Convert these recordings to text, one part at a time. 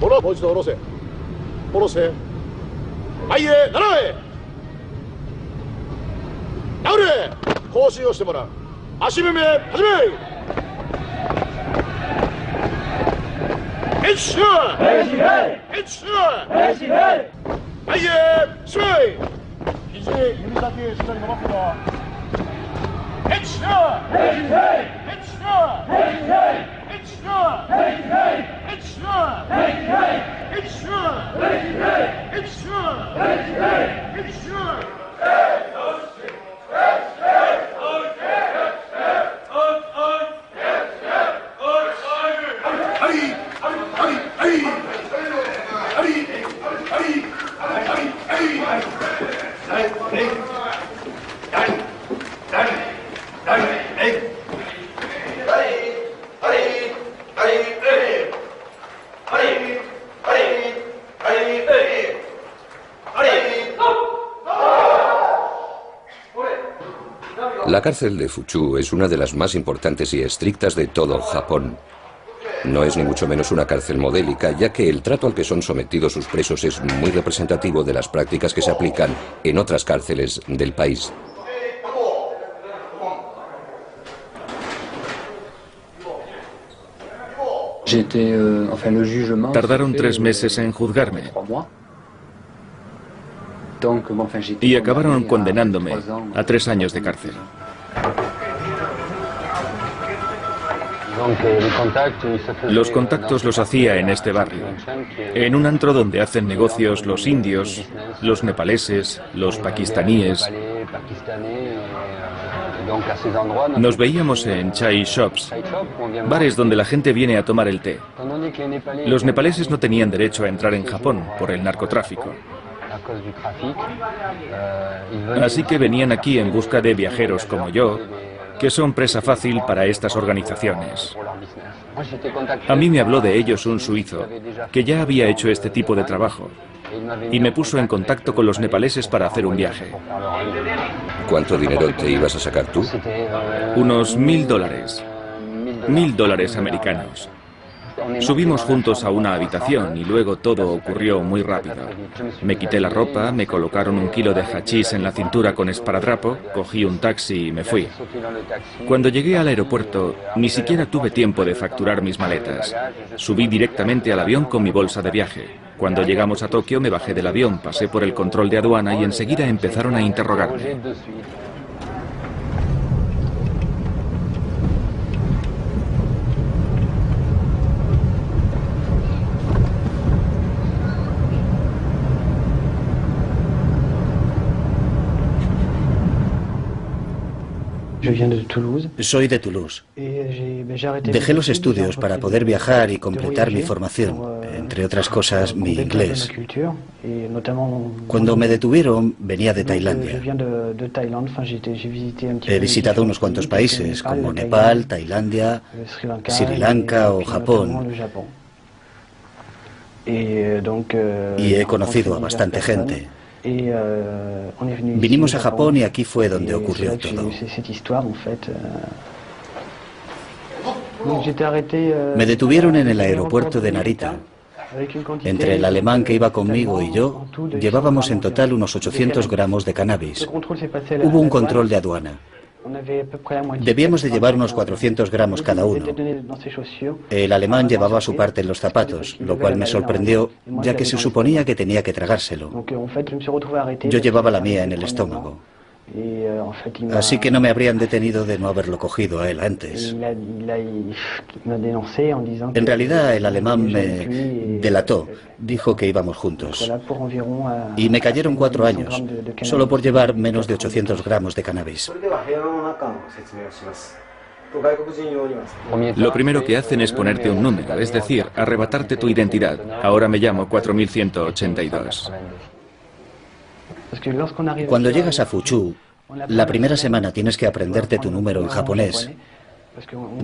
もう一度下ろせ。下ろせ。前へ斜め。直れ。行進をしてもらう。足踏み始め。ヘッシュヘッシュヘッシュ前へ進め。肘指先しっかり伸ばすぞ。ヘッシュヘッシュヘッシュヘッシュヘッシュヘッシュヘッシュヘッシュヘッシュヘッシュヘッシュ。La cárcel de Fuchu es una de las más importantes y estrictas de todo Japón. No es ni mucho menos una cárcel modélica, ya que el trato al que son sometidos sus presos es muy representativo de las prácticas que se aplican en otras cárceles del país. Tardaron 3 meses en juzgarme y acabaron condenándome a 3 años de cárcel. Los contactos los hacía en este barrio, en un antro donde hacen negocios los indios, los nepaleses, los pakistaníes. Nos veíamos en chai shops, bares donde la gente viene a tomar el té. Los nepaleses no tenían derecho a entrar en Japón por el narcotráfico. Así que venían aquí en busca de viajeros como yo, que son presa fácil para estas organizaciones. A mí me habló de ellos un suizo, que ya había hecho este tipo de trabajo, y me puso en contacto con los nepaleses para hacer un viaje. ¿Cuánto dinero te ibas a sacar tú? Unos $1000. $1000 americanos. Subimos juntos a una habitación y luego todo ocurrió muy rápido. Me quité la ropa, me colocaron 1 kilo de hachís en la cintura con esparadrapo, cogí un taxi y me fui. Cuando llegué al aeropuerto, ni siquiera tuve tiempo de facturar mis maletas. Subí directamente al avión con mi bolsa de viaje. Cuando llegamos a Tokio me bajé del avión, pasé por el control de aduana y enseguida empezaron a interrogarme. Soy de Toulouse. Dejé los estudios para poder viajar y completar mi formación, entre otras cosas mi inglés. Cuando me detuvieron venía de Tailandia. He visitado unos cuantos países como Nepal, Tailandia, Sri Lanka o Japón. Y he conocido a bastante gente. Vinimos a Japón y aquí fue donde ocurrió todo. Me detuvieron en el aeropuerto de Narita. Entre el alemán que iba conmigo y yo, llevábamos en total unos 800 gramos de cannabis. Hubo un control de aduana. Debíamos de llevar unos 400 gramos cada uno. El alemán llevaba su parte en los zapatos, lo cual me sorprendió, ya que se suponía que tenía que tragárselo. Yo llevaba la mía en el estómago. Así que no me habrían detenido de no haberlo cogido a él antes. En realidad el alemán me delató, dijo que íbamos juntos. Y me cayeron 4 años, solo por llevar menos de 800 gramos de cannabis. Lo primero que hacen es ponerte un número, es decir, arrebatarte tu identidad. Ahora me llamo 4182. Cuando llegas a Fuchu, la primera semana tienes que aprenderte tu número en japonés.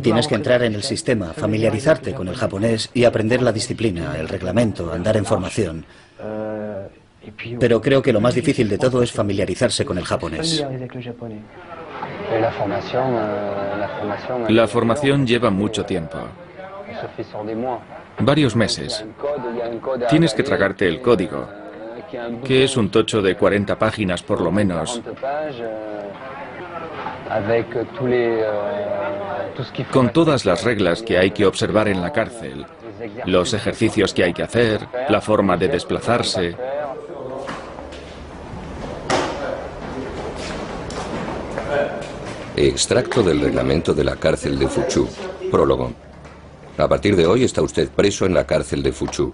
Tienes que entrar en el sistema, familiarizarte con el japonés y aprender la disciplina, el reglamento, andar en formación. Pero creo que lo más difícil de todo es familiarizarse con el japonés. La formación lleva mucho tiempo. Varios meses. Tienes que tragarte el código, que es un tocho de 40 páginas por lo menos, con todas las reglas que hay que observar en la cárcel, los ejercicios que hay que hacer, la forma de desplazarse. Extracto del reglamento de la cárcel de Fuchu. Prólogo. A partir de hoy está usted preso en la cárcel de Fuchu,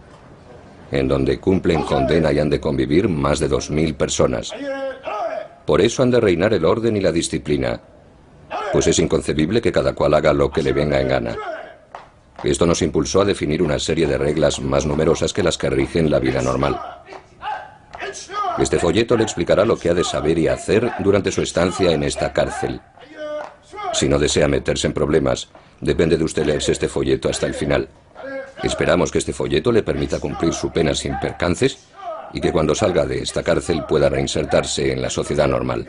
en donde cumplen condena y han de convivir más de 2000 personas. Por eso han de reinar el orden y la disciplina, pues es inconcebible que cada cual haga lo que le venga en gana. Esto nos impulsó a definir una serie de reglas más numerosas que las que rigen la vida normal. Este folleto le explicará lo que ha de saber y hacer durante su estancia en esta cárcel. Si no desea meterse en problemas, depende de usted leerse este folleto hasta el final. Esperamos que este folleto le permita cumplir su pena sin percances y que cuando salga de esta cárcel pueda reinsertarse en la sociedad normal.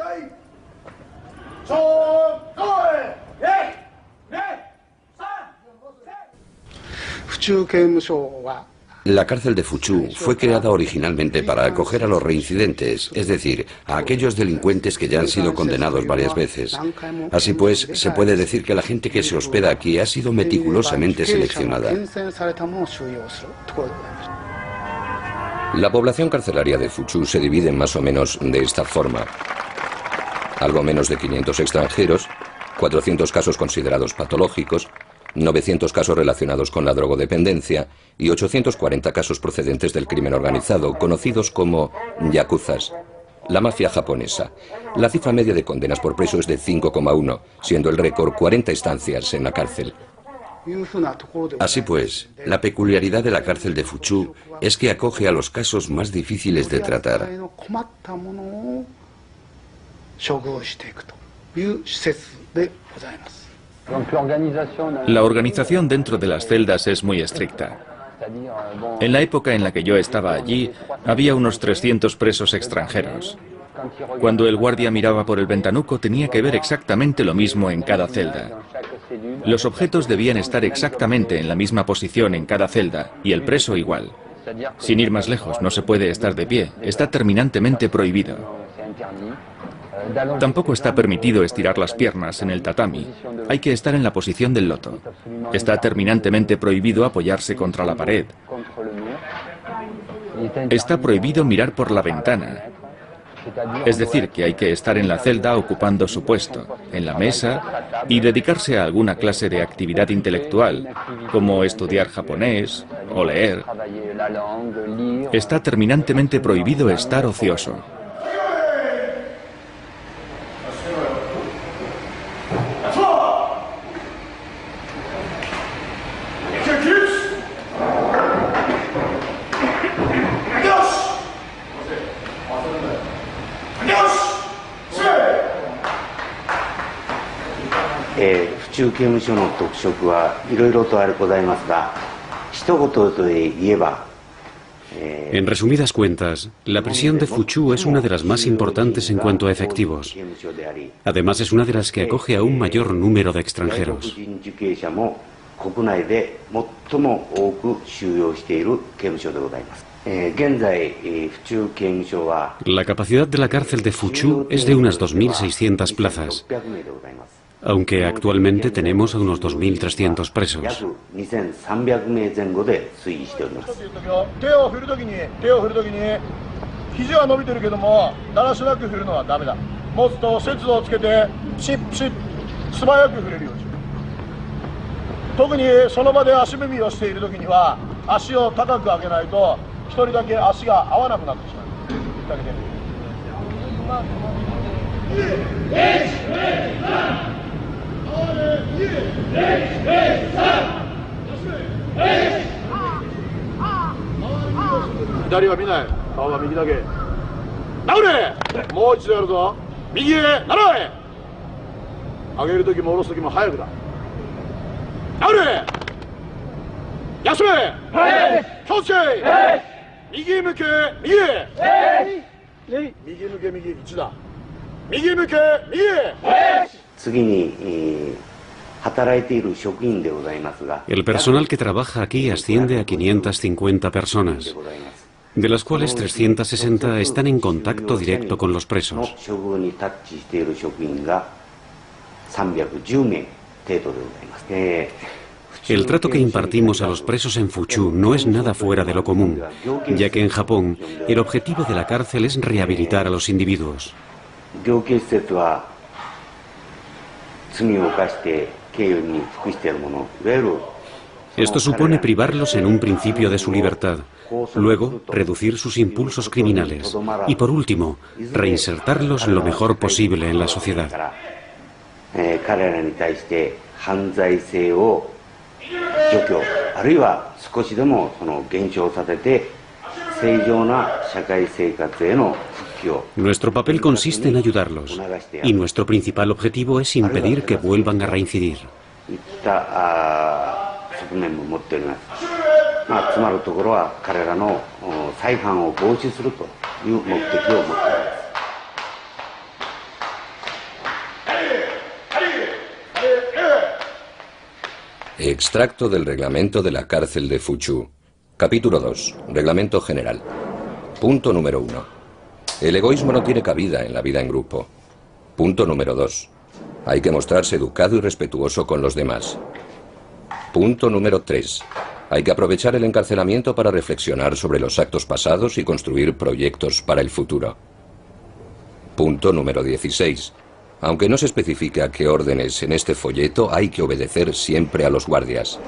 La cárcel de Fuchu fue creada originalmente para acoger a los reincidentes, es decir, a aquellos delincuentes que ya han sido condenados varias veces. Así pues, se puede decir que la gente que se hospeda aquí ha sido meticulosamente seleccionada. La población carcelaria de Fuchu se divide más o menos de esta forma. Algo menos de 500 extranjeros, 400 casos considerados patológicos, 900 casos relacionados con la drogodependencia y 840 casos procedentes del crimen organizado, conocidos como yakuzas, la mafia japonesa. La cifra media de condenas por preso es de 5,1, siendo el récord 40 estancias en la cárcel. Así pues, la peculiaridad de la cárcel de Fuchu es que acoge a los casos más difíciles de tratar. La organización dentro de las celdas es muy estricta. En la época en la que yo estaba allí, había unos 300 presos extranjeros. Cuando el guardia miraba por el ventanuco, tenía que ver exactamente lo mismo en cada celda. Los objetos debían estar exactamente en la misma posición en cada celda, y el preso igual. Sin ir más lejos, no se puede estar de pie, está terminantemente prohibido. Tampoco está permitido estirar las piernas en el tatami. Hay que estar en la posición del loto. Está terminantemente prohibido apoyarse contra la pared. Está prohibido mirar por la ventana. Es decir, que hay que estar en la celda ocupando su puesto, en la mesa, y dedicarse a alguna clase de actividad intelectual, como estudiar japonés o leer. Está terminantemente prohibido estar ocioso. En resumidas cuentas, la prisión de Fuchu es una de las más importantes en cuanto a efectivos. Además, es una de las que acoge a un mayor número de extranjeros. La capacidad de la cárcel de Fuchu es de unas 2.600 plazas, aunque actualmente tenemos a unos 2.300 presos. El personal que trabaja aquí asciende a 550 personas, de las cuales 360 están en contacto directo con los presos. El trato que impartimos a los presos en Fuchu no es nada fuera de lo común, ya que en Japón el objetivo de la cárcel es rehabilitar a los individuos. Esto supone privarlos en un principio de su libertad, luego reducir sus impulsos criminales y, por último, reinsertarlos lo mejor posible en la sociedad. Nuestro papel consiste en ayudarlos, y nuestro principal objetivo es impedir que vuelvan a reincidir. Extracto del reglamento de la cárcel de Fuchu. Capítulo 2. Reglamento general. Punto número 1. El egoísmo no tiene cabida en la vida en grupo. Punto número 2. Hay que mostrarse educado y respetuoso con los demás. Punto número 3. Hay que aprovechar el encarcelamiento para reflexionar sobre los actos pasados y construir proyectos para el futuro. Punto número 16. Aunque no se especifica qué órdenes en este folleto, hay que obedecer siempre a los guardias.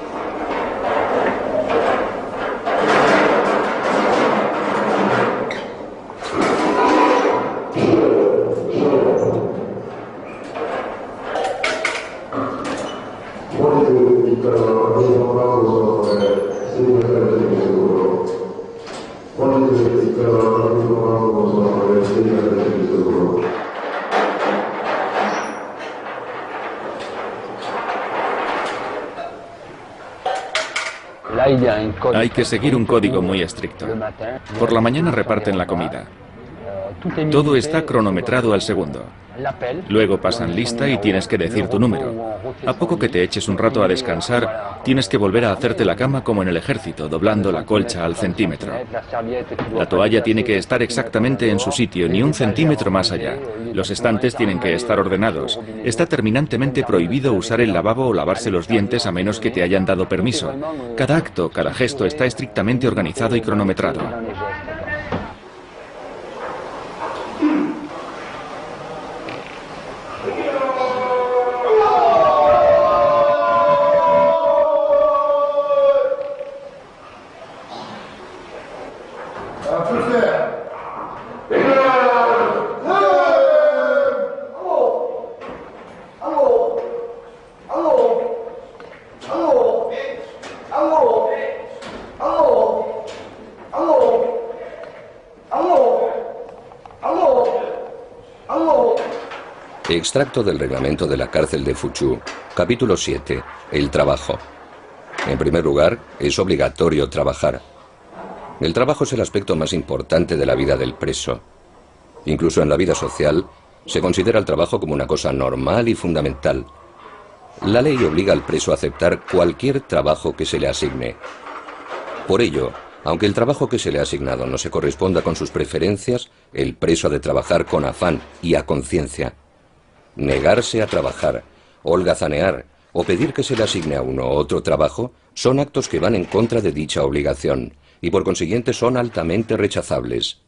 Hay que seguir un código muy estricto. Por la mañana reparten la comida. Todo está cronometrado al segundo. Luego pasan lista y tienes que decir tu número. A poco que te eches un rato a descansar, tienes que volver a hacerte la cama como en el ejército, doblando la colcha al centímetro. La toalla tiene que estar exactamente en su sitio, ni un centímetro más allá. Los estantes tienen que estar ordenados. Está terminantemente prohibido usar el lavabo o lavarse los dientes a menos que te hayan dado permiso. Cada acto, cada gesto está estrictamente organizado y cronometrado. Extracto del reglamento de la cárcel de Fuchu. Capítulo 7. El trabajo. En primer lugar, es obligatorio trabajar. El trabajo es el aspecto más importante de la vida del preso. Incluso en la vida social, se considera el trabajo como una cosa normal y fundamental. La ley obliga al preso a aceptar cualquier trabajo que se le asigne. Por ello, aunque el trabajo que se le ha asignado no se corresponda con sus preferencias, el preso ha de trabajar con afán y a conciencia. Negarse a trabajar, holgazanear o pedir que se le asigne a uno otro trabajo son actos que van en contra de dicha obligación y por consiguiente son altamente rechazables.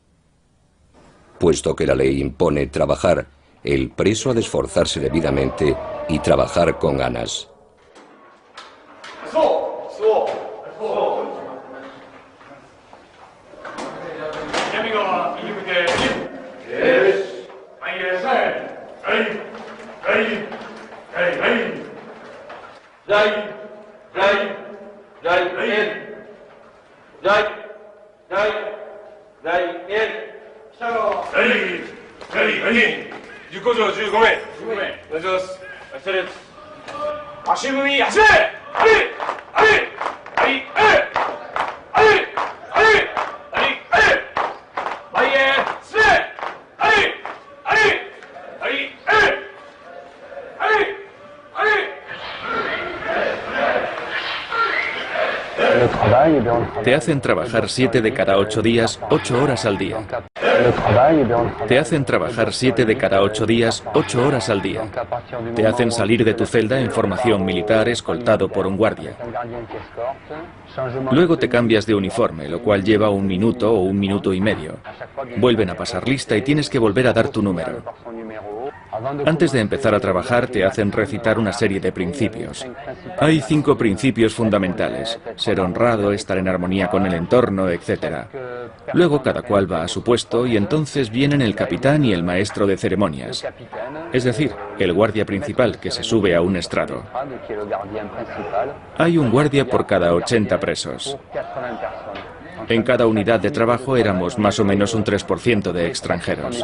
Puesto que la ley impone trabajar, el preso ha de esforzarse debidamente y trabajar con ganas. Te hacen trabajar 7 de cada 8 días, 8 horas al día. Te hacen trabajar 7 de cada 8 días, 8 horas al día. Te hacen salir de tu celda en formación militar escoltado por un guardia. Luego te cambias de uniforme, lo cual lleva 1 minuto o 1 minuto y medio. Vuelven a pasar lista y tienes que volver a dar tu número. Antes de empezar a trabajar te hacen recitar una serie de principios. Hay 5 principios fundamentales: ser honrado, estar en armonía con el entorno, etc. Luego cada cual va a su puesto y entonces vienen el capitán y el maestro de ceremonias. Es decir, el guardia principal que se sube a un estrado. Hay un guardia por cada 80 presos. En cada unidad de trabajo éramos más o menos un 3% de extranjeros.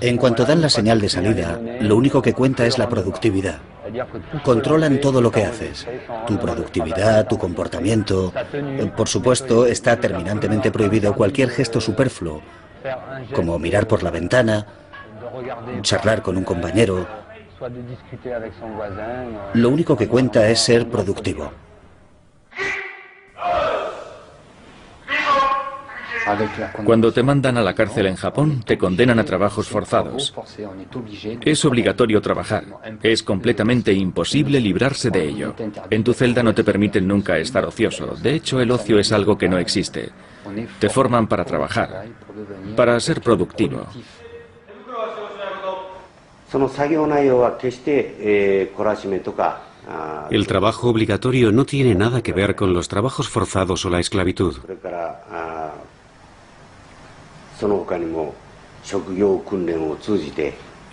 En cuanto dan la señal de salida, lo único que cuenta es la productividad. Controlan todo lo que haces, tu productividad, tu comportamiento. Por supuesto, está terminantemente prohibido cualquier gesto superfluo, como mirar por la ventana, charlar con un compañero. Lo único que cuenta es ser productivo. Cuando te mandan a la cárcel en Japón, te condenan a trabajos forzados. Es obligatorio trabajar. Es completamente imposible librarse de ello. En tu celda no te permiten nunca estar ocioso. De hecho, el ocio es algo que no existe. Te forman para trabajar, para ser productivo. El trabajo obligatorio no tiene nada que ver con los trabajos forzados o la esclavitud.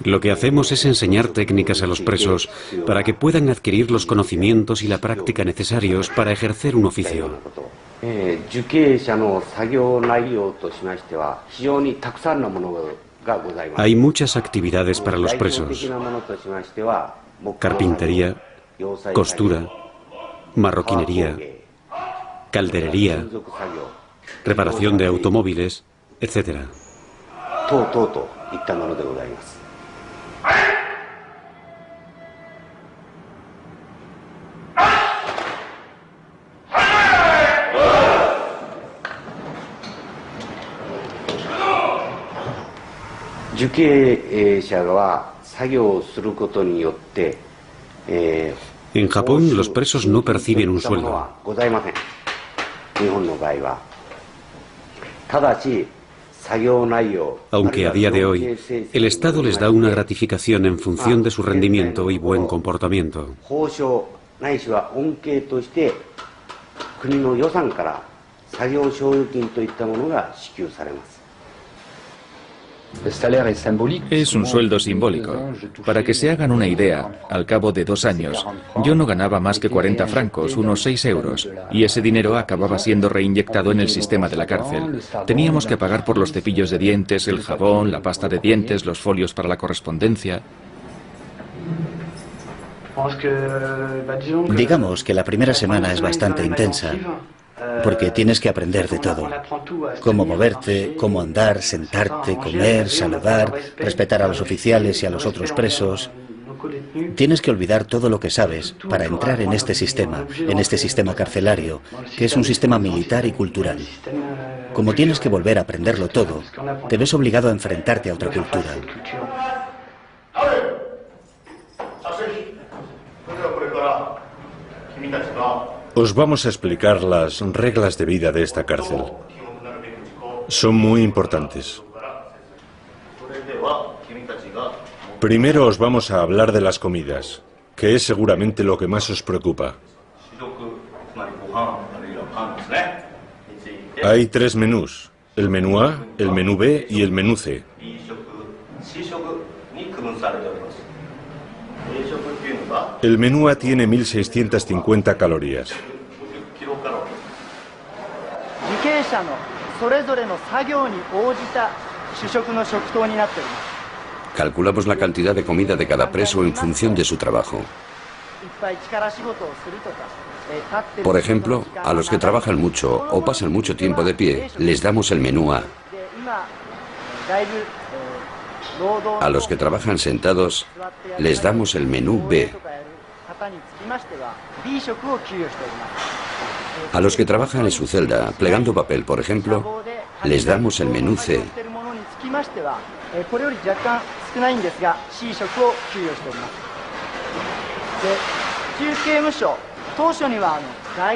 Lo que hacemos es enseñar técnicas a los presos para que puedan adquirir los conocimientos y la práctica necesarios para ejercer un oficio. Hay muchas actividades para los presos: carpintería, costura, marroquinería, calderería, reparación de automóviles, etc. En Japón, los presos no perciben un sueldo. Aunque a día de hoy, el Estado les da una gratificación en función de su rendimiento y buen comportamiento. Es un sueldo simbólico. Para que se hagan una idea, al cabo de 2 años, yo no ganaba más que 40 francos, unos 6 euros, y ese dinero acababa siendo reinyectado en el sistema de la cárcel. Teníamos que pagar por los cepillos de dientes, el jabón, la pasta de dientes, los folios para la correspondencia. Digamos que la primera semana es bastante intensa, porque tienes que aprender de todo. Cómo moverte, cómo andar, sentarte, comer, saludar, respetar a los oficiales y a los otros presos. Tienes que olvidar todo lo que sabes para entrar en este sistema carcelario, que es un sistema militar y cultural. Como tienes que volver a aprenderlo todo, te ves obligado a enfrentarte a otra cultura. Os vamos a explicar las reglas de vida de esta cárcel. Son muy importantes. Primero os vamos a hablar de las comidas, que es seguramente lo que más os preocupa. Hay 3 menús, el menú A, el menú B y el menú C. El menú A tiene 1650 calorías. Calculamos la cantidad de comida de cada preso en función de su trabajo. Por ejemplo, a los que trabajan mucho o pasan mucho tiempo de pie, les damos el menú A. A los que trabajan sentados, les damos el menú B. A los que trabajan en su celda, plegando papel, por ejemplo, les damos el menú C.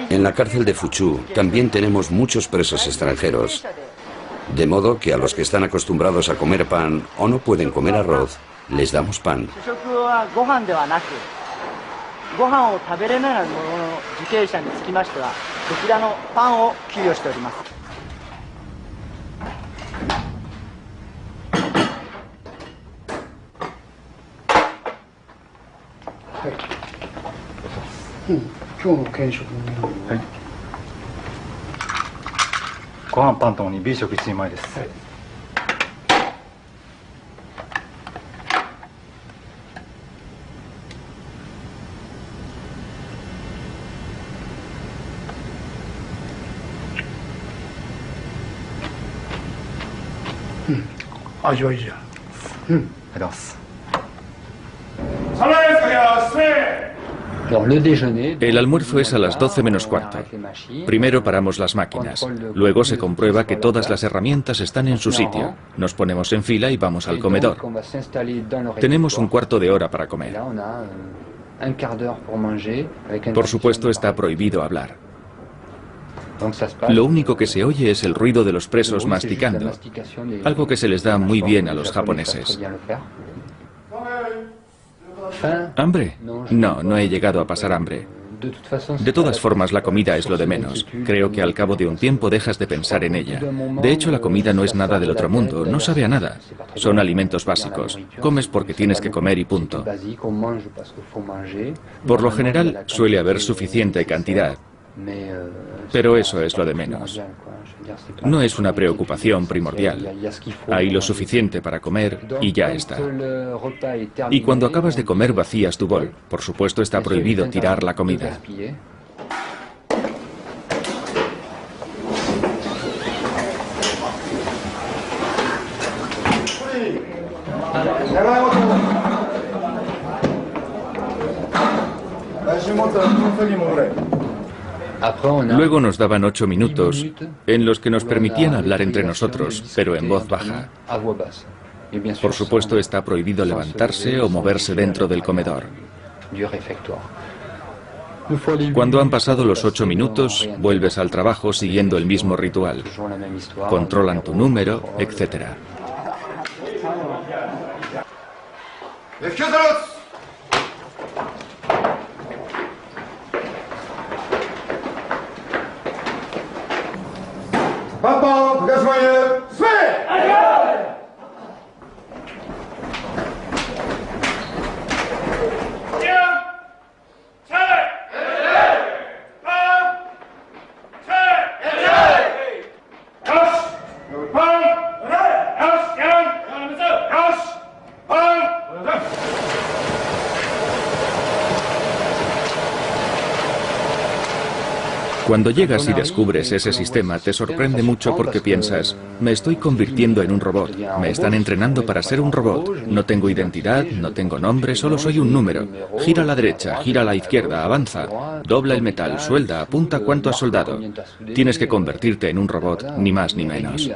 En la cárcel de Fuchu también tenemos muchos presos extranjeros, de modo que a los que están acostumbrados a comer pan o no pueden comer arroz, les damos pan. El almuerzo es a las 12 menos cuarto. Primero paramos las máquinas. Luego se comprueba que todas las herramientas están en su sitio. Nos ponemos en fila y vamos al comedor. Tenemos un cuarto de hora para comer. Por supuesto, está prohibido hablar. Lo único que se oye es el ruido de los presos masticando, algo que se les da muy bien a los japoneses. ¿Hambre? No, no he llegado a pasar hambre. De todas formas, la comida es lo de menos. Creo que al cabo de un tiempo dejas de pensar en ella. De hecho, la comida no es nada del otro mundo, no sabe a nada. Son alimentos básicos. Comes porque tienes que comer y punto. Por lo general, suele haber suficiente cantidad. Pero eso es lo de menos. No es una preocupación primordial. Hay lo suficiente para comer y ya está. Y cuando acabas de comer vacías tu bol. Por supuesto, está prohibido tirar la comida. Luego nos daban 8 minutos en los que nos permitían hablar entre nosotros, pero en voz baja. Por supuesto, está prohibido levantarse o moverse dentro del comedor. Cuando han pasado los 8 minutos, vuelves al trabajo siguiendo el mismo ritual. Controlan tu número, etc. Cuando llegas y descubres ese sistema, te sorprende mucho porque piensas, me estoy convirtiendo en un robot, me están entrenando para ser un robot, no tengo identidad, no tengo nombre, solo soy un número. Gira a la derecha, gira a la izquierda, avanza, dobla el metal, suelda, apunta cuánto has soldado. Tienes que convertirte en un robot, ni más ni menos.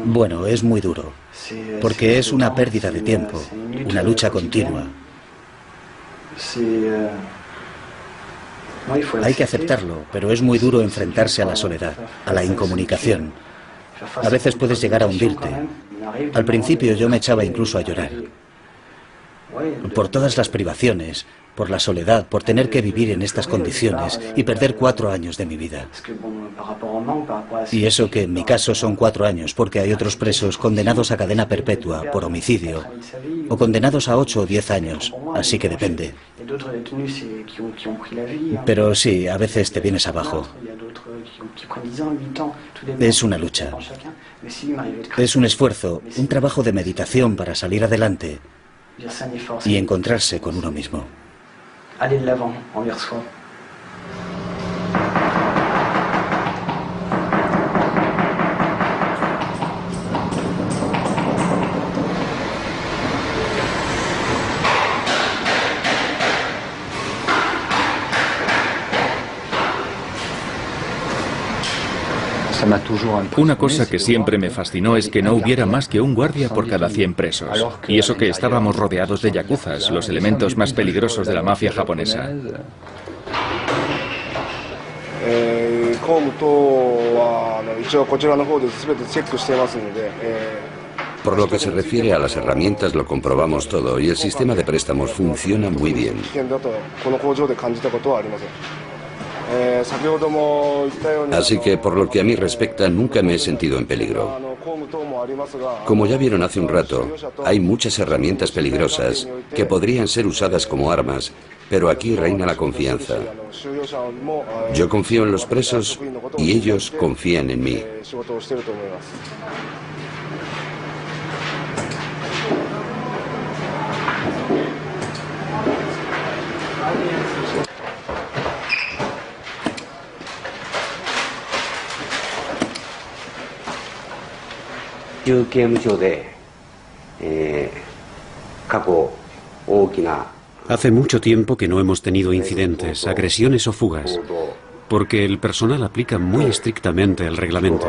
Bueno, es muy duro, porque es una pérdida de tiempo, una lucha continua. Hay que aceptarlo, pero es muy duro enfrentarse a la soledad, a la incomunicación. A veces puedes llegar a hundirte. Al principio yo me echaba incluso a llorar. Por todas las privaciones, por la soledad, por tener que vivir en estas condiciones y perder 4 años de mi vida. Y eso que en mi caso son 4 años, porque hay otros presos condenados a cadena perpetua por homicidio o condenados a 8 o 10 años, así que depende. Pero sí, a veces te vienes abajo. Es una lucha. Es un esfuerzo, un trabajo de meditación para salir adelante y encontrarse con uno mismo. Aller de l'avant envers soi. Una cosa que siempre me fascinó es que no hubiera más que un guardia por cada 100 presos. Y eso que estábamos rodeados de yakuzas, los elementos más peligrosos de la mafia japonesa. Por lo que se refiere a las herramientas, lo comprobamos todo y el sistema de préstamos funciona muy bien. Así que, por lo que a mí respecta, nunca me he sentido en peligro. Como ya vieron hace un rato, hay muchas herramientas peligrosas que podrían ser usadas como armas, pero aquí reina la confianza. Yo confío en los presos y ellos confían en mí. Hace mucho tiempo que no hemos tenido incidentes, agresiones o fugas, porque el personal aplica muy estrictamente el reglamento.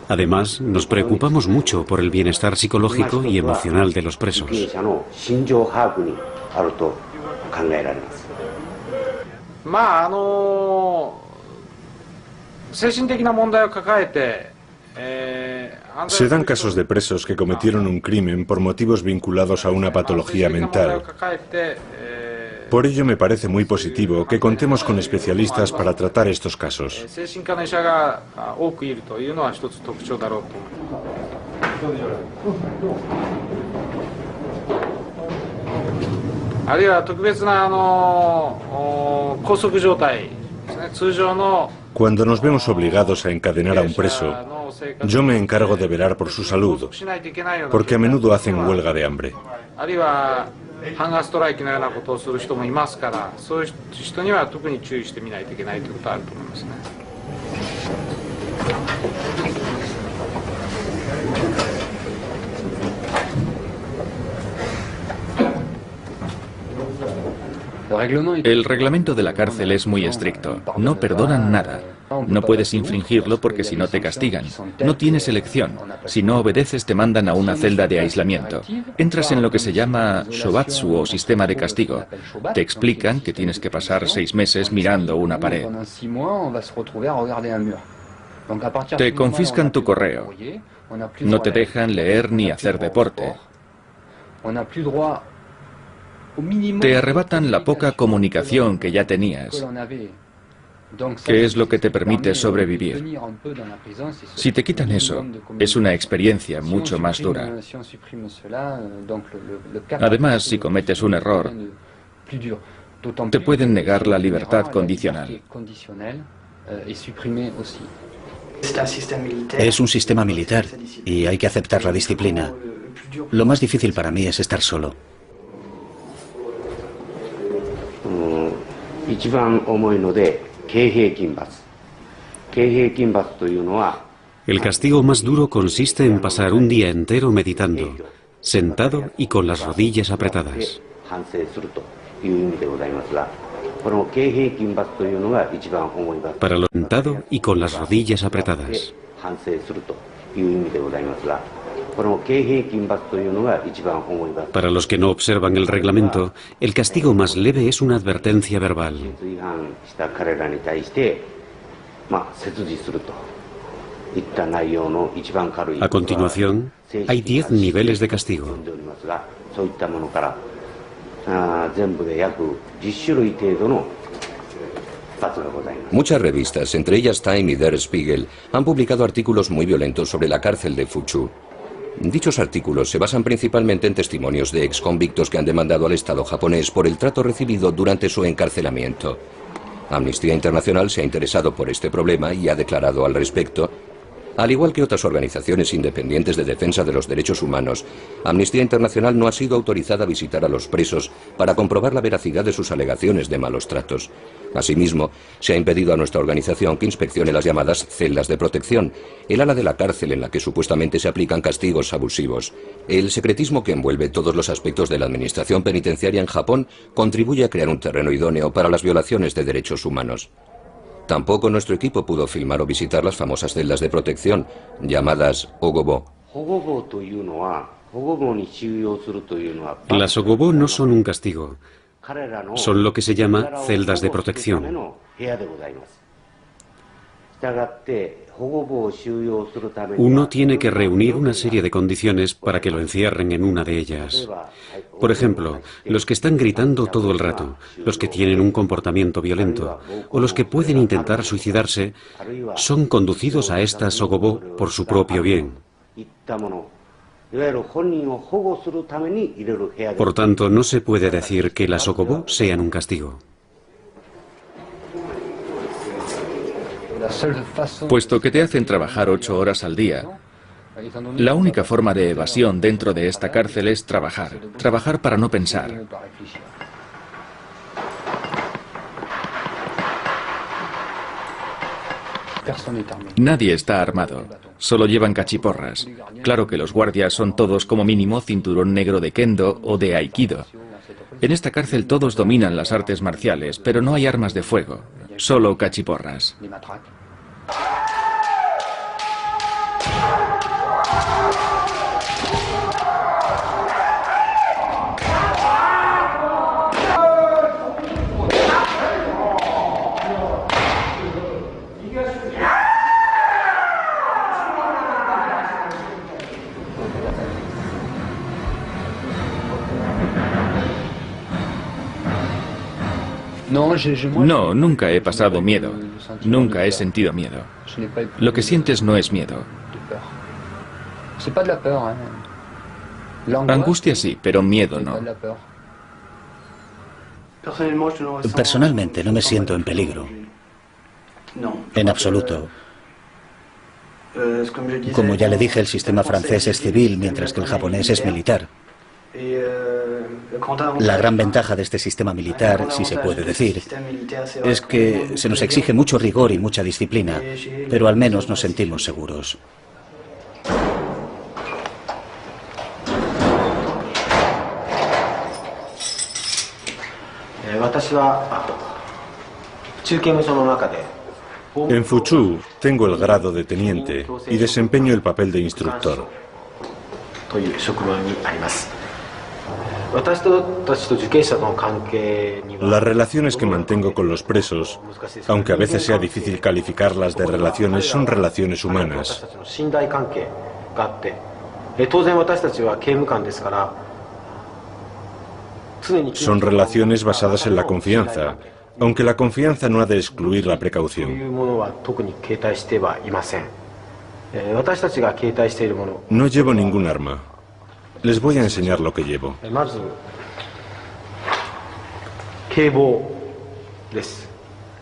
Además, nos preocupamos mucho por el bienestar psicológico y emocional de los presos. Se dan casos de presos que cometieron un crimen por motivos vinculados a una patología mental. Por ello me parece muy positivo que contemos con especialistas para tratar estos casos. Cuando nos vemos obligados a encadenar a un preso, yo me encargo de velar por su salud, porque a menudo hacen huelga de hambre. El reglamento de la cárcel es muy estricto. No perdonan nada. No puedes infringirlo porque si no te castigan. No tienes elección. Si no obedeces te mandan a una celda de aislamiento. Entras en lo que se llama shobatsu o sistema de castigo. Te explican que tienes que pasar 6 meses mirando una pared. Te confiscan tu correo. No te dejan leer ni hacer deporte. Te arrebatan la poca comunicación que ya tenías, que es lo que te permite sobrevivir. Si te quitan eso, es una experiencia mucho más dura. Además, si cometes un error, te pueden negar la libertad condicional. Es un sistema militar y hay que aceptar la disciplina. Lo más difícil para mí es estar solo. El castigo más duro consiste en pasar un día entero meditando, sentado y con las rodillas apretadas. Para los sentado y con las rodillas apretadas. Para los que no observan el reglamento, el castigo más leve es una advertencia verbal. A continuación, hay 10 niveles de castigo. Muchas revistas, entre ellas Time y Der Spiegel, han publicado artículos muy violentos sobre la cárcel de Fuchu. Dichos artículos se basan principalmente en testimonios de exconvictos que han demandado al Estado japonés por el trato recibido durante su encarcelamiento. Amnistía Internacional se ha interesado por este problema y ha declarado al respecto: al igual que otras organizaciones independientes de defensa de los derechos humanos, Amnistía Internacional no ha sido autorizada a visitar a los presos para comprobar la veracidad de sus alegaciones de malos tratos. Asimismo, se ha impedido a nuestra organización que inspeccione las llamadas celdas de protección, el ala de la cárcel en la que supuestamente se aplican castigos abusivos. El secretismo que envuelve todos los aspectos de la administración penitenciaria en Japón contribuye a crear un terreno idóneo para las violaciones de derechos humanos. Tampoco nuestro equipo pudo filmar o visitar las famosas celdas de protección, llamadas ogobo. Las ogobo no son un castigo, son lo que se llama celdas de protección. Uno tiene que reunir una serie de condiciones para que lo encierren en una de ellas. Por ejemplo, los que están gritando todo el rato, los que tienen un comportamiento violento o los que pueden intentar suicidarse son conducidos a estas ogobo por su propio bien. Por tanto, no se puede decir que las ogobo sean un castigo. Puesto que te hacen trabajar 8 horas al día, la única forma de evasión dentro de esta cárcel es trabajar. Trabajar para no pensar. Nadie está armado, solo llevan cachiporras. Claro que los guardias son todos como mínimo cinturón negro de kendo o de aikido. En esta cárcel todos dominan las artes marciales, pero no hay armas de fuego, solo cachiporras. No, nunca he pasado miedo. Nunca he sentido miedo. Lo que sientes no es miedo. Angustia sí, pero miedo no. Personalmente no me siento en peligro. En absoluto. Como ya le dije, el sistema francés es civil, mientras que el japonés es militar. La gran ventaja de este sistema militar, si se puede decir, es que se nos exige mucho rigor y mucha disciplina, pero al menos nos sentimos seguros. En Fuchu tengo el grado de teniente y desempeño el papel de instructor. Las relaciones que mantengo con los presos, aunque a veces sea difícil calificarlas de relaciones, son relaciones humanas. Son relaciones basadas en la confianza, aunque la confianza no ha de excluir la precaución. No llevo ningún arma. Les voy a enseñar lo que llevo.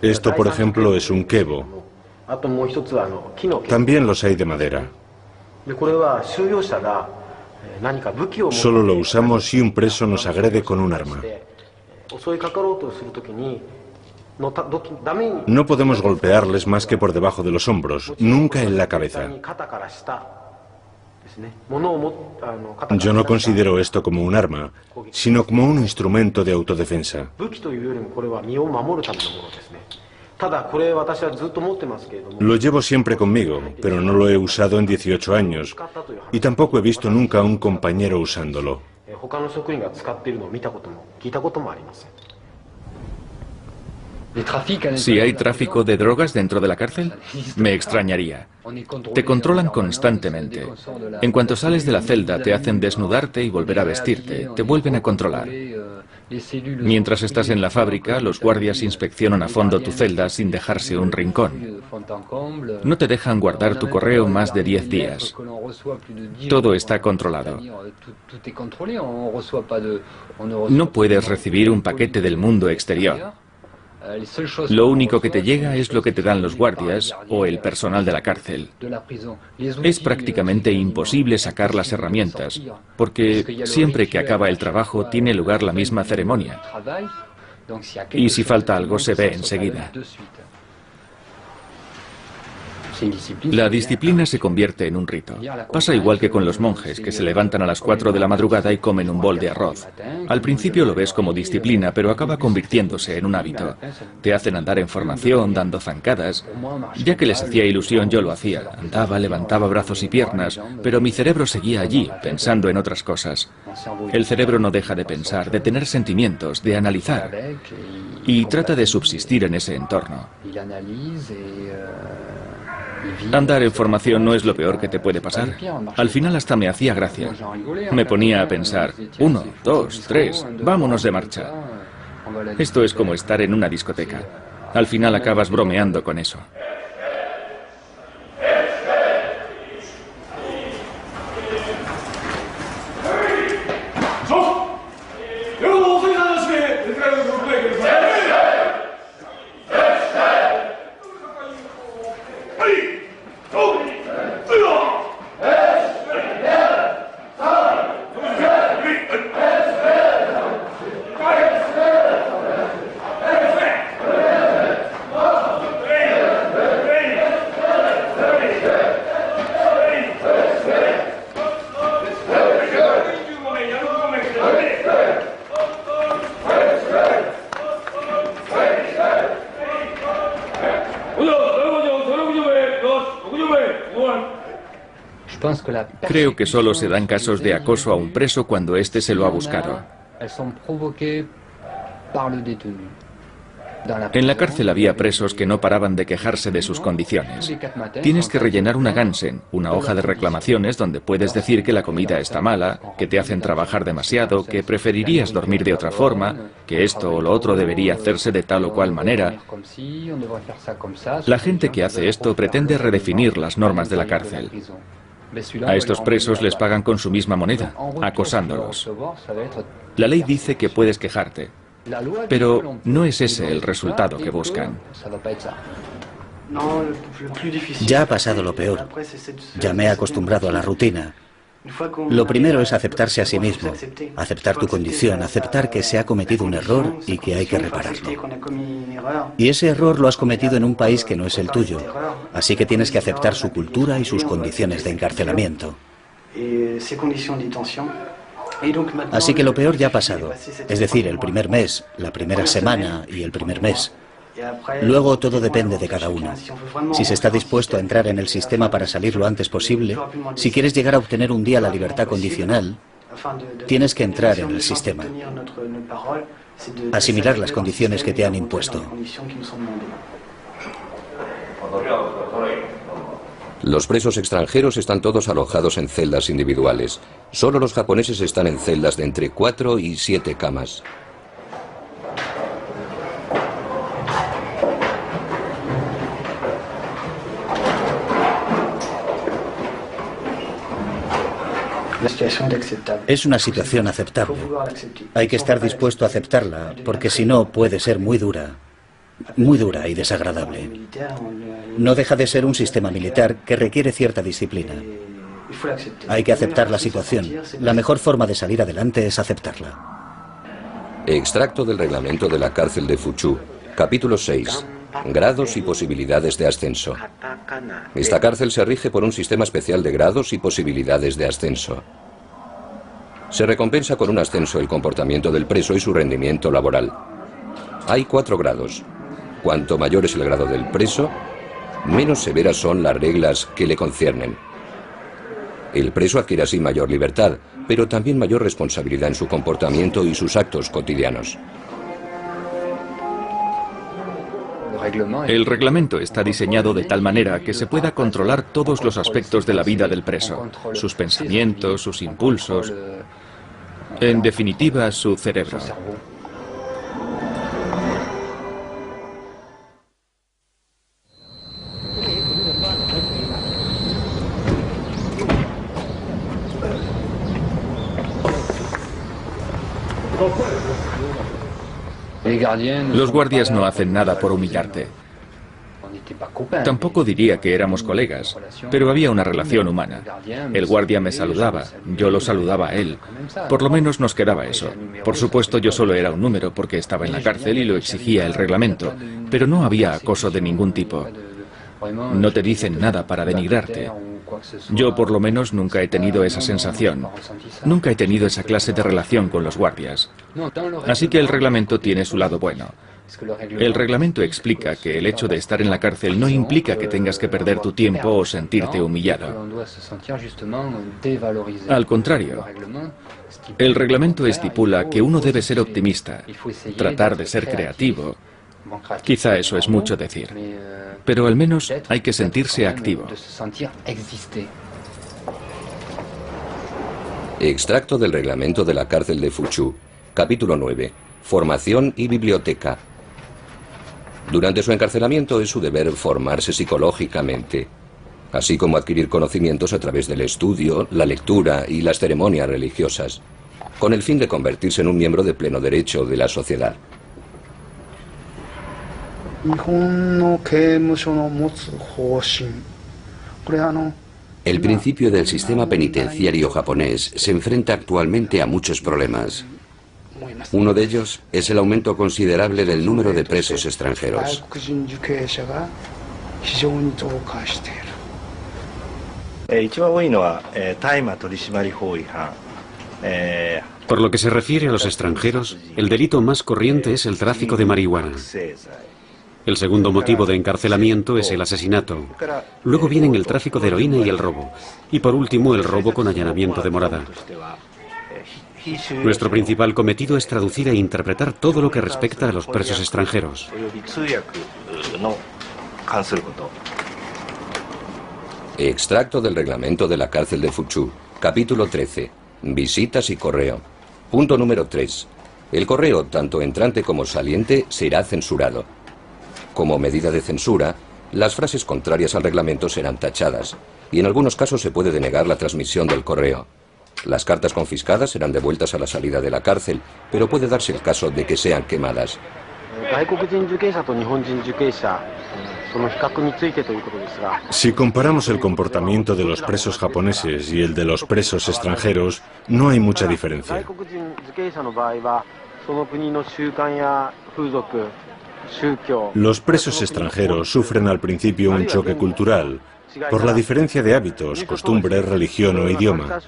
Esto, por ejemplo, es un kebo. También los hay de madera. Solo lo usamos si un preso nos agrede con un arma. No podemos golpearles más que por debajo de los hombros, nunca en la cabeza. Yo no considero esto como un arma, sino como un instrumento de autodefensa. Lo llevo siempre conmigo, pero no lo he usado en 18 años, y tampoco he visto nunca a un compañero usándolo. Si hay tráfico de drogas dentro de la cárcel, me extrañaría. Te controlan constantemente. En cuanto sales de la celda, te hacen desnudarte y volver a vestirte. Te vuelven a controlar. Mientras estás en la fábrica, los guardias inspeccionan a fondo tu celda sin dejarse un rincón. No te dejan guardar tu correo más de 10 días. Todo está controlado. No puedes recibir un paquete del mundo exterior. Lo único que te llega es lo que te dan los guardias o el personal de la cárcel. Es prácticamente imposible sacar las herramientas, porque siempre que acaba el trabajo tiene lugar la misma ceremonia. Y si falta algo se ve enseguida. La disciplina se convierte en un rito. Pasa igual que con los monjes, que se levantan a las 4 de la madrugada y comen un bol de arroz. Al principio lo ves como disciplina, pero acaba convirtiéndose en un hábito. Te hacen andar en formación, dando zancadas. Ya que les hacía ilusión, yo lo hacía. Andaba, levantaba brazos y piernas, pero mi cerebro seguía allí, pensando en otras cosas. El cerebro no deja de pensar, de tener sentimientos, de analizar. Y trata de subsistir en ese entorno. Andar en formación no es lo peor que te puede pasar. Al final hasta me hacía gracia. Me ponía a pensar, 1, 2, 3, vámonos de marcha. Esto es como estar en una discoteca. Al final acabas bromeando con eso. Creo que solo se dan casos de acoso a un preso cuando éste se lo ha buscado. En la cárcel había presos que no paraban de quejarse de sus condiciones. Tienes que rellenar una Gansen, una hoja de reclamaciones donde puedes decir que la comida está mala, que te hacen trabajar demasiado, que preferirías dormir de otra forma, que esto o lo otro debería hacerse de tal o cual manera. La gente que hace esto pretende redefinir las normas de la cárcel. A estos presos les pagan con su misma moneda, acosándolos. La ley dice que puedes quejarte, pero no es ese el resultado que buscan. Ya ha pasado lo peor. Ya me he acostumbrado a la rutina. Lo primero es aceptarse a sí mismo, aceptar tu condición, aceptar que se ha cometido un error y que hay que repararlo. Y ese error lo has cometido en un país que no es el tuyo, así que tienes que aceptar su cultura y sus condiciones de encarcelamiento. Así que lo peor ya ha pasado, es decir, el primer mes, la primera semana y el primer mes. Luego todo depende de cada uno. Si se está dispuesto a entrar en el sistema para salir lo antes posible, si quieres llegar a obtener un día la libertad condicional, tienes que entrar en el sistema. Asimilar las condiciones que te han impuesto. Los presos extranjeros están todos alojados en celdas individuales. Solo los japoneses están en celdas de entre 4 y 7 camas. Es una situación aceptable. Hay que estar dispuesto a aceptarla, porque si no puede ser muy dura. muy dura y desagradable. No deja de ser un sistema militar que requiere cierta disciplina. Hay que aceptar la situación. La mejor forma de salir adelante es aceptarla. Extracto del reglamento de la cárcel de Fuchu, capítulo 6. Grados y posibilidades de ascenso. Esta cárcel se rige por un sistema especial de grados y posibilidades de ascenso. Se recompensa con un ascenso el comportamiento del preso y su rendimiento laboral. Hay 4 grados. Cuanto mayor es el grado del preso, menos severas son las reglas que le conciernen. El preso adquiere así mayor libertad, pero también mayor responsabilidad en su comportamiento y sus actos cotidianos. El reglamento está diseñado de tal manera que se pueda controlar todos los aspectos de la vida del preso, sus pensamientos, sus impulsos, en definitiva, su cerebro. Los guardias no hacen nada por humillarte. Tampoco diría que éramos colegas, pero había una relación humana. El guardia me saludaba, yo lo saludaba a él. Por lo menos nos quedaba eso. Por supuesto, yo solo era un número porque estaba en la cárcel y lo exigía el reglamento, pero no había acoso de ningún tipo. No te dicen nada para denigrarte. Yo por lo menos nunca he tenido esa sensación. Nunca he tenido esa clase de relación con los guardias. Así que el reglamento tiene su lado bueno. El reglamento explica que el hecho de estar en la cárcel no implica que tengas que perder tu tiempo o sentirte humillado. Al contrario, el reglamento estipula que uno debe ser optimista, tratar de ser creativo. Quizá eso es mucho decir, pero al menos hay que sentirse activo. Extracto del reglamento de la cárcel de Fuchu, capítulo 9. Formación y biblioteca. Durante su encarcelamiento es su deber formarse psicológicamente, así como adquirir conocimientos a través del estudio, la lectura y las ceremonias religiosas, con el fin de convertirse en un miembro de pleno derecho de la sociedad. El principio del sistema penitenciario japonés se enfrenta actualmente a muchos problemas. Uno de ellos es el aumento considerable del número de presos extranjeros. Por lo que se refiere a los extranjeros, el delito más corriente es el tráfico de marihuana. El segundo motivo de encarcelamiento es el asesinato. Luego vienen el tráfico de heroína y el robo. Y por último, el robo con allanamiento de morada. Nuestro principal cometido es traducir e interpretar todo lo que respecta a los presos extranjeros. Extracto del reglamento de la cárcel de Fuchu, capítulo 13. Visitas y correo. Punto número 3. El correo, tanto entrante como saliente, será censurado. Como medida de censura, las frases contrarias al reglamento serán tachadas, y en algunos casos se puede denegar la transmisión del correo. Las cartas confiscadas serán devueltas a la salida de la cárcel, pero puede darse el caso de que sean quemadas. Si comparamos el comportamiento de los presos japoneses y el de los presos extranjeros, no hay mucha diferencia. Los presos extranjeros sufren al principio un choque cultural, por la diferencia de hábitos, costumbres, religión o idioma.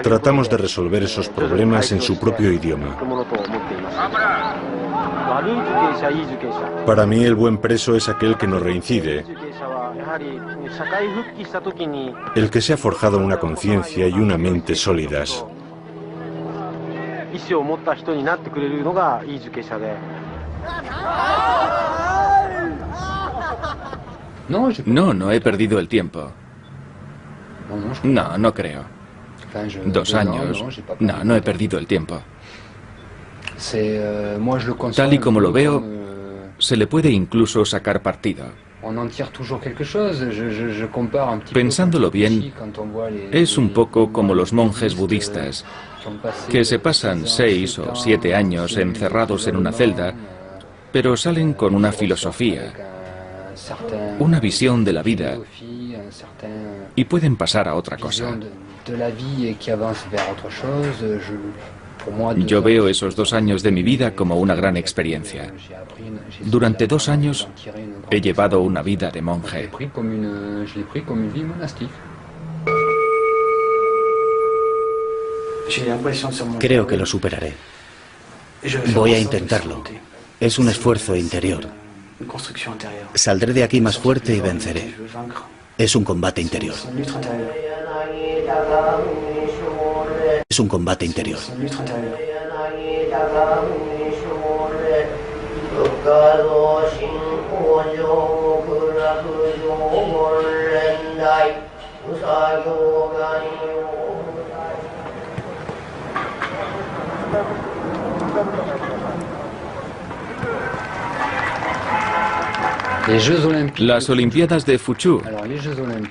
Tratamos de resolver esos problemas en su propio idioma. Para mí el buen preso es aquel que no reincide, el que se ha forjado una conciencia y una mente sólidas. No he perdido el tiempo. No creo. 2 años. No he perdido el tiempo. Tal y como lo veo, se le puede incluso sacar partido. Pensándolo bien, es un poco como los monjes budistas, que se pasan 6 o 7 años encerrados en una celda, pero salen con una filosofía, una visión de la vida y pueden pasar a otra cosa. Yo veo esos 2 años de mi vida como una gran experiencia. Durante 2 años he llevado una vida de monje. Creo que lo superaré. Voy a intentarlo. Es un esfuerzo interior. Saldré de aquí más fuerte y venceré. Es un combate interior. Es un combate interior. Las Olimpiadas de Fuchu.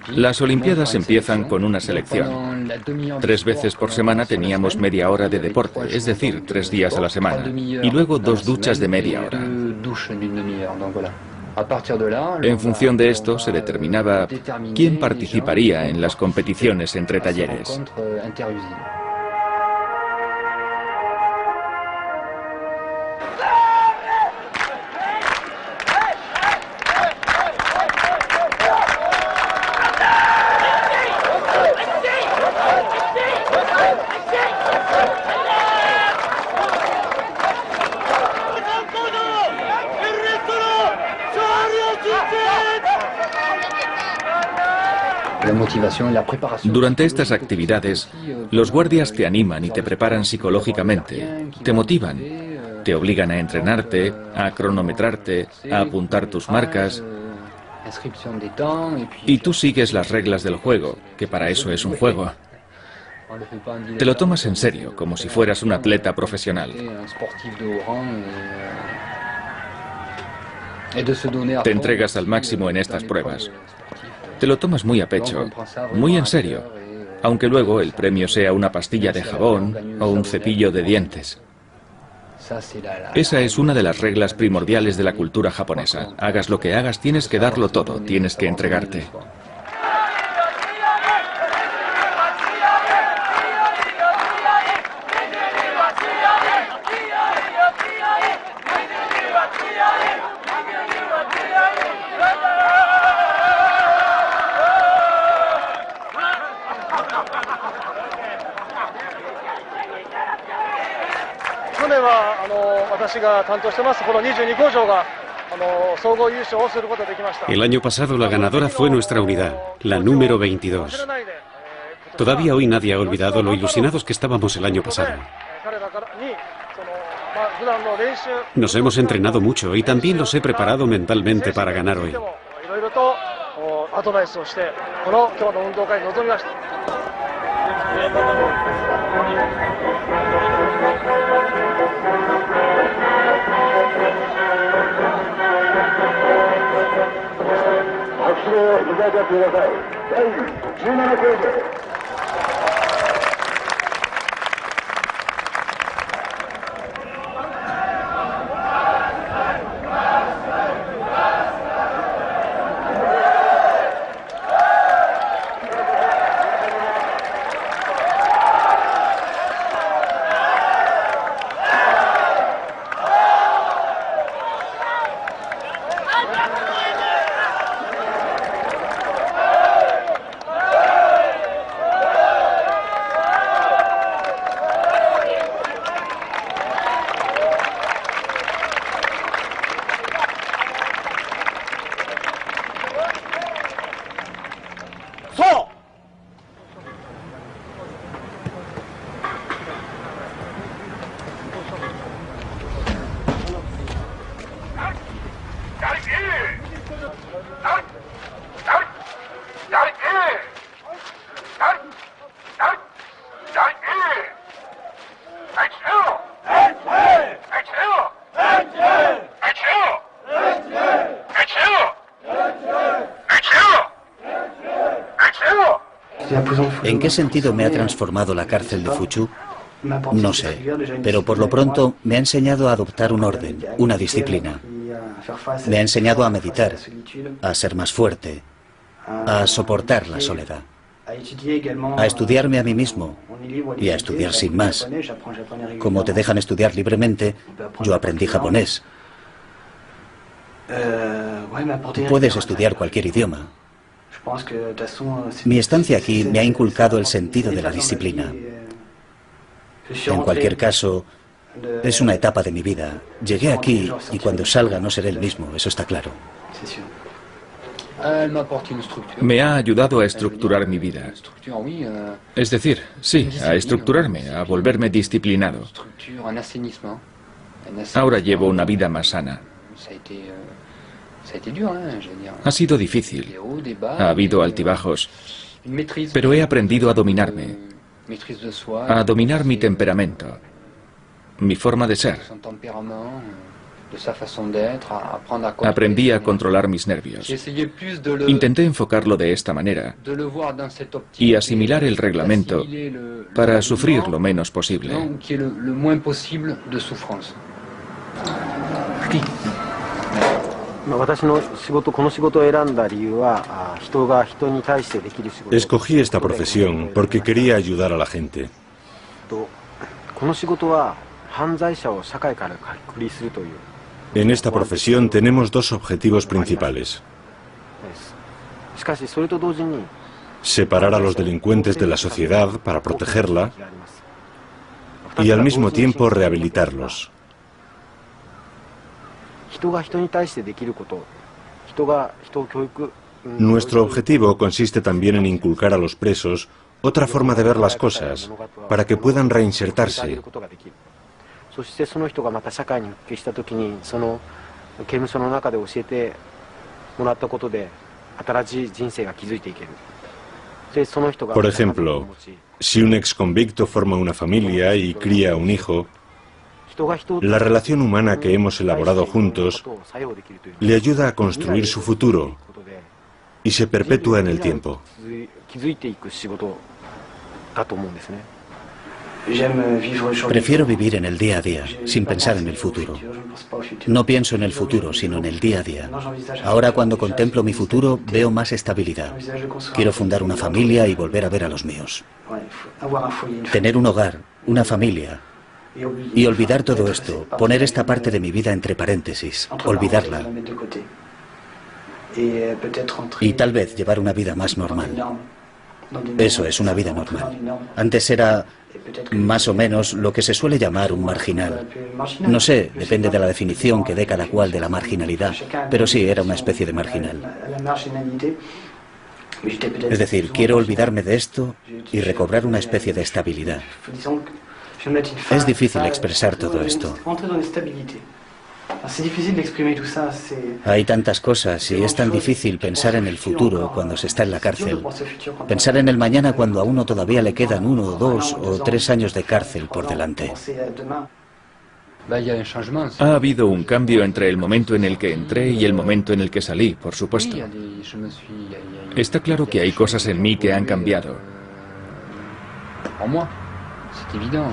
Las Olimpiadas empiezan con una selección. 3 veces por semana teníamos media hora de deporte, es decir, 3 días a la semana. Y luego 2 duchas de media hora. En función de esto se determinaba quién participaría en las competiciones entre talleres. Durante estas actividades, los guardias te animan y te preparan psicológicamente, te motivan, te obligan a entrenarte, a cronometrarte, a apuntar tus marcas, y tú sigues las reglas del juego, que para eso es un juego. Te lo tomas en serio, como si fueras un atleta profesional. Te entregas al máximo en estas pruebas. Te lo tomas muy a pecho, muy en serio, aunque luego el premio sea una pastilla de jabón o un cepillo de dientes. Esa es una de las reglas primordiales de la cultura japonesa. Hagas lo que hagas, tienes que darlo todo, tienes que entregarte. El año pasado la ganadora fue nuestra unidad, la número 22. Todavía hoy nadie ha olvidado lo ilusionados que estábamos el año pasado. Nos hemos entrenado mucho y también los he preparado mentalmente para ganar hoy. ¿En qué sentido me ha transformado la cárcel de Fuchu? No sé, pero por lo pronto me ha enseñado a adoptar un orden, una disciplina. Me ha enseñado a meditar, a ser más fuerte, a soportar la soledad, a estudiarme a mí mismo y a estudiar sin más. Como te dejan estudiar libremente, yo aprendí japonés. Puedes estudiar cualquier idioma. Mi estancia aquí me ha inculcado el sentido de la disciplina. En cualquier caso, es una etapa de mi vida. Llegué aquí y cuando salga no seré el mismo, eso está claro. Me ha ayudado a estructurar mi vida. Es decir, sí, a estructurarme, a volverme disciplinado. Ahora llevo una vida más sana. Ha sido difícil. Ha habido altibajos. Pero he aprendido a dominarme. A dominar mi temperamento. Mi forma de ser. Aprendí a controlar mis nervios. Intenté enfocarlo de esta manera y asimilar el reglamento para sufrir lo menos posible. Escogí esta profesión porque quería ayudar a la gente. En esta profesión tenemos dos objetivos principales: separar a los delincuentes de la sociedad para protegerla y al mismo tiempo rehabilitarlos. Nuestro objetivo consiste también en inculcar a los presos otra forma de ver las cosas para que puedan reinsertarse. Por ejemplo, si un exconvicto forma una familia y cría un hijo, la relación humana que hemos elaborado juntos le ayuda a construir su futuro y se perpetúa en el tiempo. Prefiero vivir en el día a día, sin pensar en el futuro. No pienso en el futuro, sino en el día a día. Ahora, cuando contemplo mi futuro, veo más estabilidad. Quiero fundar una familia y volver a ver a los míos. Tener un hogar, una familia. Y olvidar todo esto, poner esta parte de mi vida entre paréntesis, olvidarla. Y tal vez llevar una vida más normal. Eso es una vida normal. Antes era más o menos lo que se suele llamar un marginal. No sé, depende de la definición que dé cada cual de la marginalidad, pero sí, era una especie de marginal. Es decir, quiero olvidarme de esto y recobrar una especie de estabilidad. Es difícil expresar todo esto. Hay tantas cosas y es tan difícil pensar en el futuro cuando se está en la cárcel. Pensar en el mañana cuando a uno todavía le quedan 1, 2 o 3 años de cárcel por delante. Ha habido un cambio entre el momento en el que entré y el momento en el que salí, por supuesto. Está claro que hay cosas en mí que han cambiado.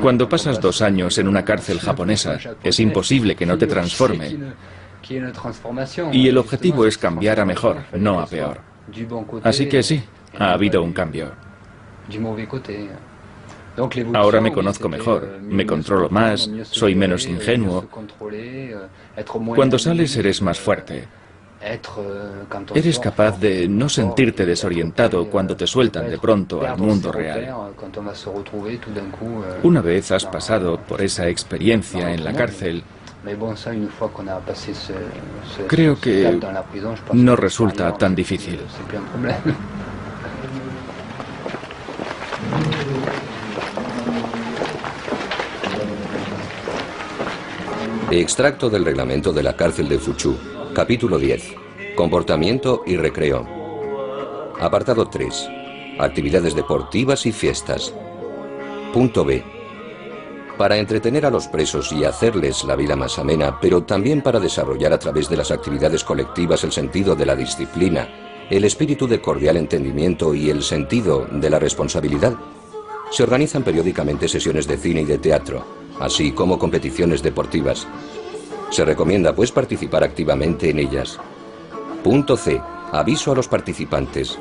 Cuando pasas 2 años en una cárcel japonesa, es imposible que no te transforme. Y el objetivo es cambiar a mejor, no a peor. Así que sí, ha habido un cambio. Ahora me conozco mejor, me controlo más, soy menos ingenuo. Cuando sales eres más fuerte. Eres capaz de no sentirte desorientado cuando te sueltan de pronto al mundo real. Una vez has pasado por esa experiencia en la cárcel, creo que no resulta tan difícil. Extracto del reglamento de la cárcel de Fuchu. Capítulo 10. Comportamiento y recreo. Apartado 3. Actividades deportivas y fiestas. Punto B. Para entretener a los presos y hacerles la vida más amena, pero también para desarrollar a través de las actividades colectivas el sentido de la disciplina, el espíritu de cordial entendimiento y el sentido de la responsabilidad, Se organizan periódicamente sesiones de cine y de teatro, así como competiciones deportivas. Se recomienda, pues, participar activamente en ellas. Punto C. Aviso a los participantes.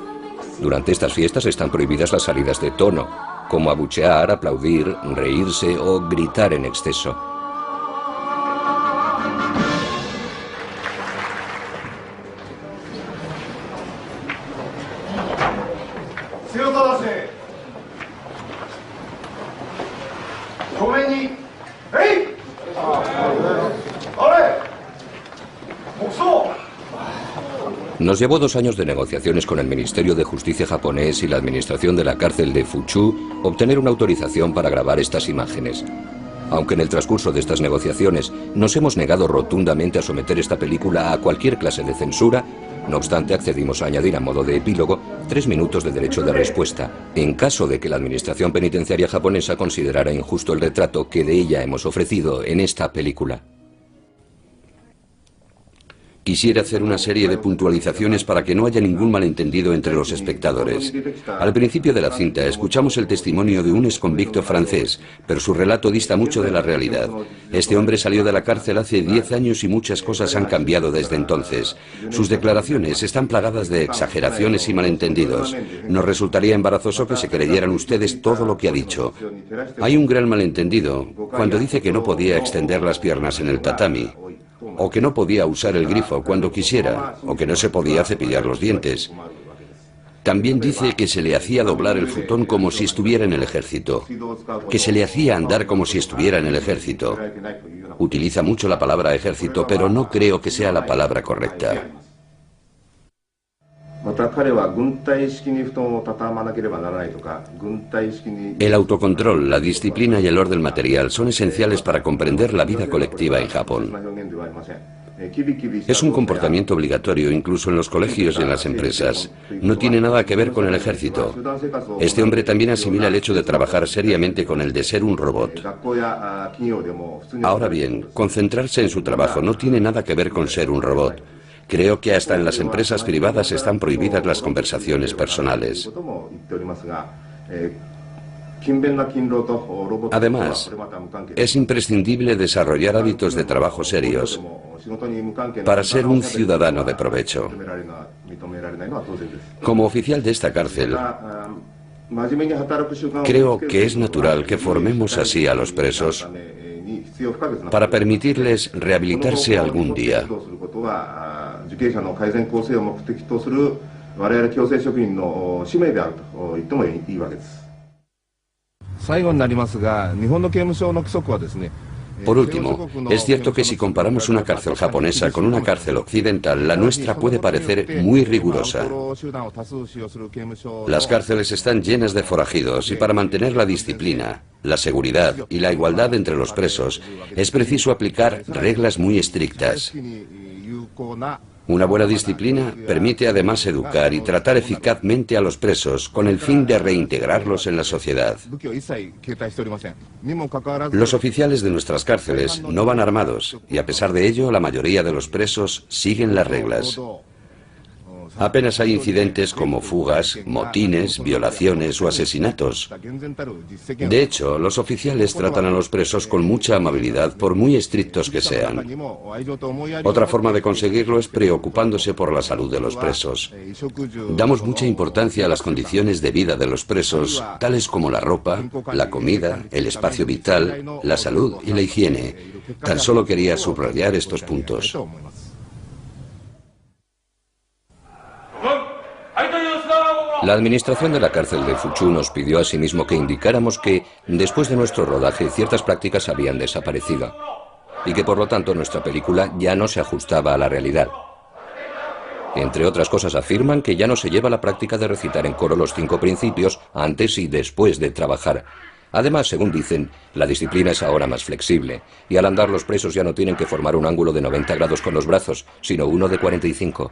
Durante estas fiestas están prohibidas las salidas de tono, como abuchear, aplaudir, reírse o gritar en exceso. Nos llevó 2 años de negociaciones con el Ministerio de Justicia japonés y la administración de la cárcel de Fuchu obtener una autorización para grabar estas imágenes. Aunque en el transcurso de estas negociaciones nos hemos negado rotundamente a someter esta película a cualquier clase de censura, no obstante accedimos a añadir a modo de epílogo 3 minutos de derecho de respuesta, en caso de que la administración penitenciaria japonesa considerara injusto el retrato que de ella hemos ofrecido en esta película. Quisiera hacer una serie de puntualizaciones para que no haya ningún malentendido entre los espectadores. Al principio de la cinta escuchamos el testimonio de un exconvicto francés, pero su relato dista mucho de la realidad. Este hombre salió de la cárcel hace 10 años y muchas cosas han cambiado desde entonces. Sus declaraciones están plagadas de exageraciones y malentendidos. Nos resultaría embarazoso que se creyeran ustedes todo lo que ha dicho. Hay un gran malentendido cuando dice que no podía extender las piernas en el tatami, o que no podía usar el grifo cuando quisiera, o que no se podía cepillar los dientes. También dice que se le hacía doblar el futón como si estuviera en el ejército, que se le hacía andar como si estuviera en el ejército. Utiliza mucho la palabra ejército, pero no creo que sea la palabra correcta. El autocontrol, la disciplina y el orden material son esenciales para comprender la vida colectiva en Japón. Es un comportamiento obligatorio incluso en los colegios y en las empresas. No tiene nada que ver con el ejército. Este hombre también asimila el hecho de trabajar seriamente con el de ser un robot. Ahora bien, concentrarse en su trabajo no tiene nada que ver con ser un robot. Creo que hasta en las empresas privadas están prohibidas las conversaciones personales. Además, es imprescindible desarrollar hábitos de trabajo serios para ser un ciudadano de provecho. Como oficial de esta cárcel, creo que es natural que formemos así a los presos para permitirles rehabilitarse algún día. Por último, es cierto que si comparamos una cárcel japonesa con una cárcel occidental, la nuestra puede parecer muy rigurosa. Las cárceles están llenas de forajidos y para mantener la disciplina, la seguridad y la igualdad entre los presos, es preciso aplicar reglas muy estrictas. Una buena disciplina permite además educar y tratar eficazmente a los presos con el fin de reintegrarlos en la sociedad. Los oficiales de nuestras cárceles no van armados y a pesar de ello la mayoría de los presos siguen las reglas. Apenas hay incidentes como fugas, motines, violaciones o asesinatos. De hecho, los oficiales tratan a los presos con mucha amabilidad por muy estrictos que sean. Otra forma de conseguirlo es preocupándose por la salud de los presos. Damos mucha importancia a las condiciones de vida de los presos, tales como la ropa, la comida, el espacio vital, la salud y la higiene. Tan solo quería subrayar estos puntos. La administración de la cárcel de Fuchu nos pidió asimismo que indicáramos que, después de nuestro rodaje, ciertas prácticas habían desaparecido y que por lo tanto nuestra película ya no se ajustaba a la realidad. Entre otras cosas afirman que ya no se lleva la práctica de recitar en coro los 5 principios antes y después de trabajar. Además, según dicen, la disciplina es ahora más flexible y al andar los presos ya no tienen que formar un ángulo de 90 grados con los brazos, sino uno de 45.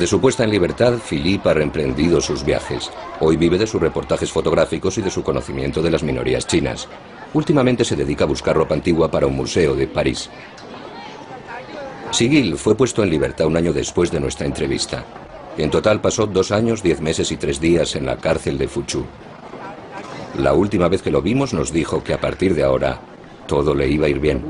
Desde su puesta en libertad, Philippe ha reemprendido sus viajes. Hoy vive de sus reportajes fotográficos y de su conocimiento de las minorías chinas. Últimamente se dedica a buscar ropa antigua para un museo de París. Sigil fue puesto en libertad un año después de nuestra entrevista. En total pasó 2 años, 10 meses y 3 días en la cárcel de Fuchu. La última vez que lo vimos nos dijo que a partir de ahora todo le iba a ir bien.